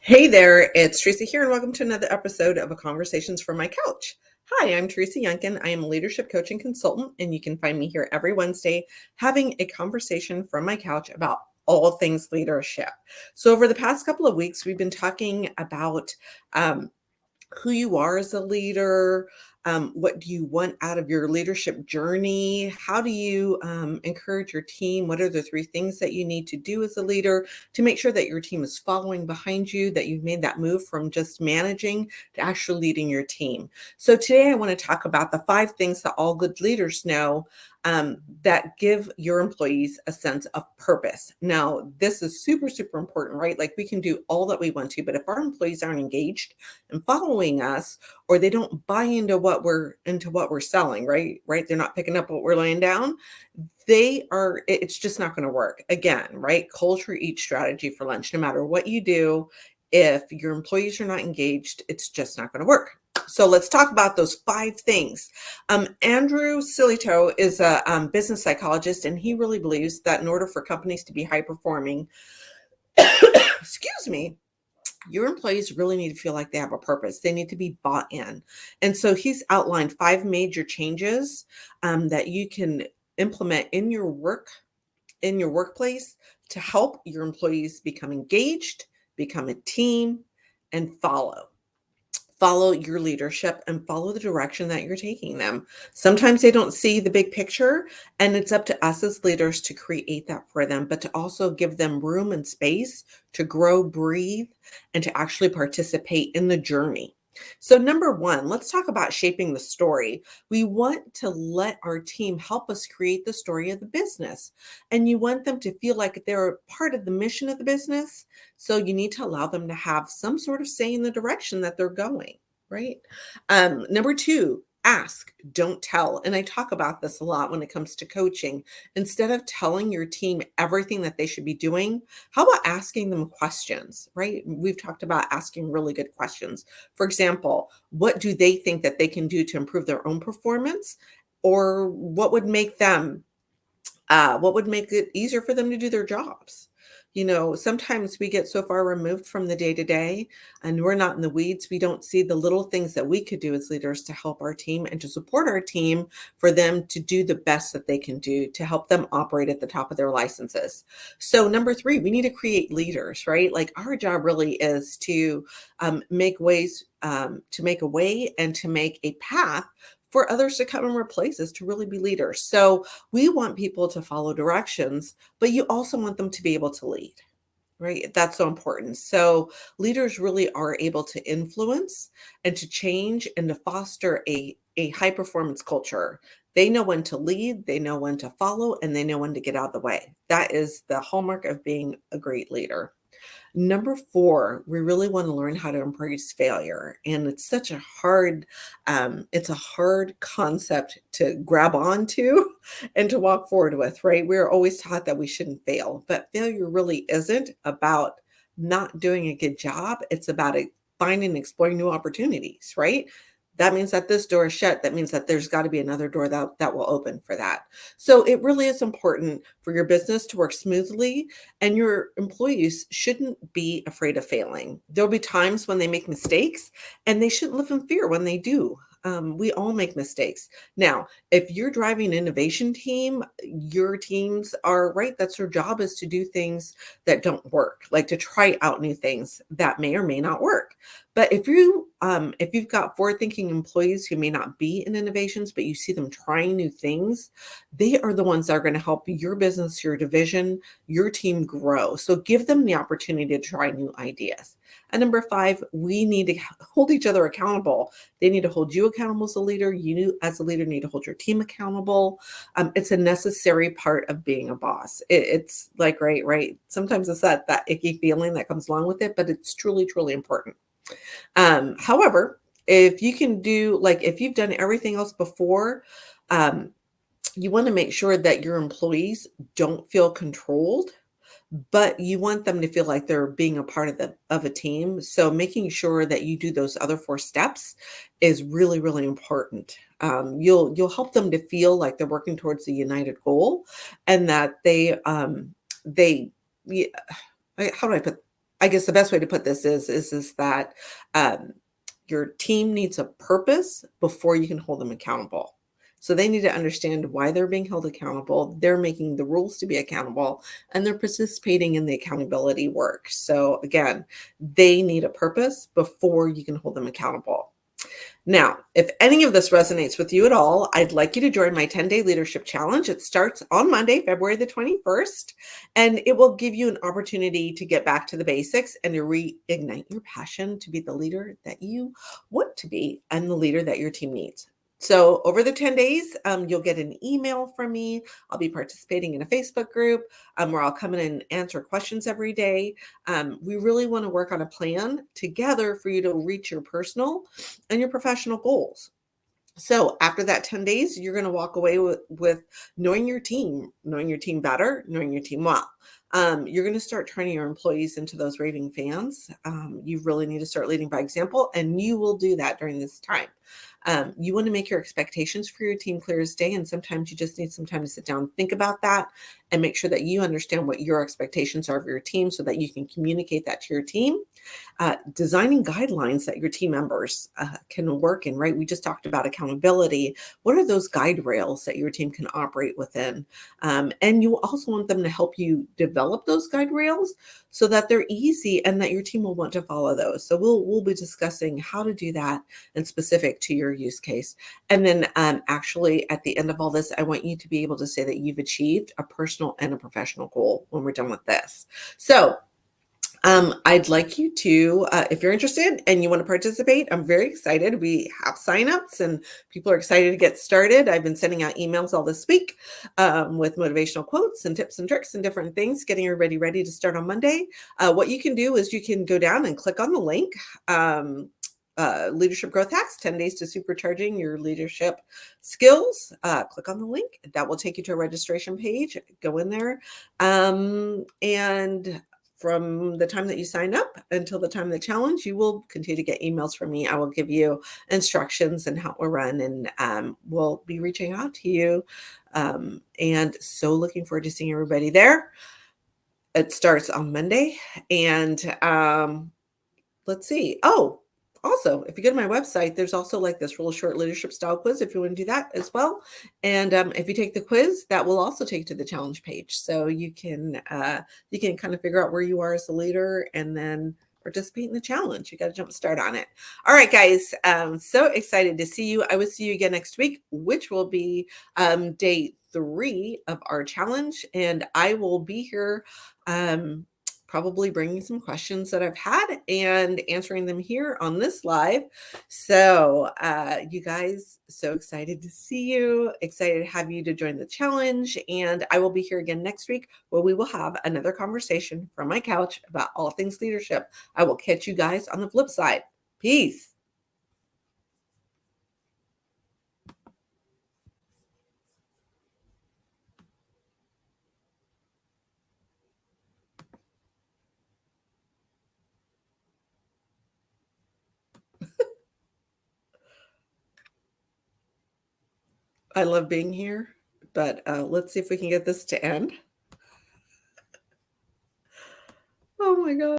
Hey there, it's Teresa here, and welcome to another episode of A Conversations from My Couch. Hi, I'm Teresa Youngkin. I am a leadership coach and consultant, and you can find me here every Wednesday having a conversation from my couch about all things leadership. So, over the past couple of weeks, we've been talking about who you are as a leader. What do you want out of your leadership journey? How do you encourage your team? What are the three things that you need to do as a leader to make sure that your team is following behind you, that you've made that move from just managing to actually leading your team? So today I want to talk about the 5 things that all good leaders know that give your employees a sense of purpose. Now, this is super, super important, right? Like we can do all that we want to, but if our employees aren't engaged and following us, or they don't buy into what we're selling, right? They're not picking up what we're laying down. It's just not going to work. Again, right? Culture eats strategy for lunch. No matter what you do, if your employees are not engaged, it's just not going to work. So let's talk about those 5 things. Andrew Silito is a business psychologist, and he really believes that in order for companies to be high performing, excuse me, your employees really need to feel like they have a purpose. They need to be bought in. And so he's outlined 5 major changes that you can implement in your workplace to help your employees become engaged, become a team, and follow your leadership and follow the direction that you're taking them. Sometimes they don't see the big picture, and it's up to us as leaders to create that for them, but to also give them room and space to grow, breathe, and to actually participate in the journey. So number 1, let's talk about shaping the story. We want to let our team help us create the story of the business, and you want them to feel like they're part of the mission of the business. So you need to allow them to have some sort of say in the direction that they're going, right? Number 2, ask, don't tell. And I talk about this a lot when it comes to coaching. Instead of telling your team everything that they should be doing, how about asking them questions, right? We've talked about asking really good questions. For example, what do they think that they can do to improve their own performance? Or what would make it easier for them to do their jobs? Sometimes we get so far removed from the day to day and we're not in the weeds. We don't see the little things that we could do as leaders to help our team and to support our team for them to do the best that they can do to help them operate at the top of their licenses. So, number 3, we need to create leaders, right? Like our job really is to make ways, to make a way and to make a path for others to come and replace us to really be leaders. So we want people to follow directions, but you also want them to be able to lead, right? That's so important. So leaders really are able to influence and to change and to foster a high performance culture. They know when to lead, they know when to follow, and they know when to get out of the way. That is the hallmark of being a great leader. Number 4, we really want to learn how to embrace failure. And it's a hard concept to grab onto and to walk forward with, right? We're always taught that we shouldn't fail, but failure really isn't about not doing a good job. It's about finding and exploring new opportunities, right? That means that this door is shut. That means that there's got to be another door that will open for that. So it really is important for your business to work smoothly, and your employees shouldn't be afraid of failing. There'll be times when they make mistakes, and they shouldn't live in fear when they do. We all make mistakes. Now, if you're driving an innovation team, your teams are right. That's their job, is to do things that don't work, like to try out new things that may or may not work. But if you've got forward-thinking employees who may not be in innovations, but you see them trying new things, they are the ones that are going to help your business, your division, your team grow. So give them the opportunity to try new ideas. And number 5, we need to hold each other accountable. They need to hold you accountable as a leader. You as a leader need to hold your team accountable. It's a necessary part of being a boss. It's like, right. Sometimes it's that icky feeling that comes along with it, but it's truly, truly important. However, if you've done everything else before, you want to make sure that your employees don't feel controlled, but you want them to feel like they're being a part of a team. So making sure that you do those other 4 steps is really, really important. You'll help them to feel like they're working towards a united goal, and that they yeah, how do I put I guess the best way to put this is that um, your team needs a purpose before you can hold them accountable. So they need to understand why they're being held accountable. They're making the rules to be accountable and they're participating in the accountability work. So again, they need a purpose before you can hold them accountable. Now, if any of this resonates with you at all, I'd like you to join my 10-day leadership challenge. It starts on Monday, February the 21st, and it will give you an opportunity to get back to the basics and to reignite your passion to be the leader that you want to be and the leader that your team needs. So over the 10 days, you'll get an email from me. I'll be participating in a Facebook group where I'll come in and answer questions every day. We really want to work on a plan together for you to reach your personal and your professional goals. So after that 10 days, you're going to walk away with knowing your team better, knowing your team well. You're going to start turning your employees into those raving fans. You really need to start leading by example, and you will do that during this time. You want to make your expectations for your team clear as day, and sometimes you just need some time to sit down and think about that and make sure that you understand what your expectations are of your team so that you can communicate that to your team. Designing guidelines that your team members can work in, right? We just talked about accountability. What are those guide rails that your team can operate within? And you also want them to help you develop those guide rails so that they're easy and that your team will want to follow those. So we'll be discussing how to do that and specific to your use case. And then actually at the end of all this, I want you to be able to say that you've achieved a personal and a professional goal when we're done with this. So I'd like you to, if you're interested and you want to participate, I'm very excited. We have signups and people are excited to get started. I've been sending out emails all this week with motivational quotes and tips and tricks and different things, getting everybody ready to start on Monday. What you can do is you can go down and click on the link. Leadership Growth Hacks, 10 days to supercharging your leadership skills. Click on the link. That will take you to a registration page. Go in there. And from the time that you sign up until the time of the challenge, you will continue to get emails from me. I will give you instructions and how it will run, and we'll be reaching out to you. And so looking forward to seeing everybody there. It starts on Monday. And let's see. Oh, also, if you go to my website, there's also like this real short leadership style quiz if you want to do that as well. And if you take the quiz, that will also take you to the challenge page. So you can kind of figure out where you are as a leader and then participate in the challenge. You got to jump start on it. All right, guys. So excited to see you. I will see you again next week, which will be day 3 of our challenge. And I will be here probably bringing some questions that I've had and answering them here on this live. So you guys, so excited to see you, excited to have you to join the challenge. And I will be here again next week where we will have another conversation from my couch about all things leadership. I will catch you guys on the flip side. Peace. I love being here, but let's see if we can get this to end. Oh my God.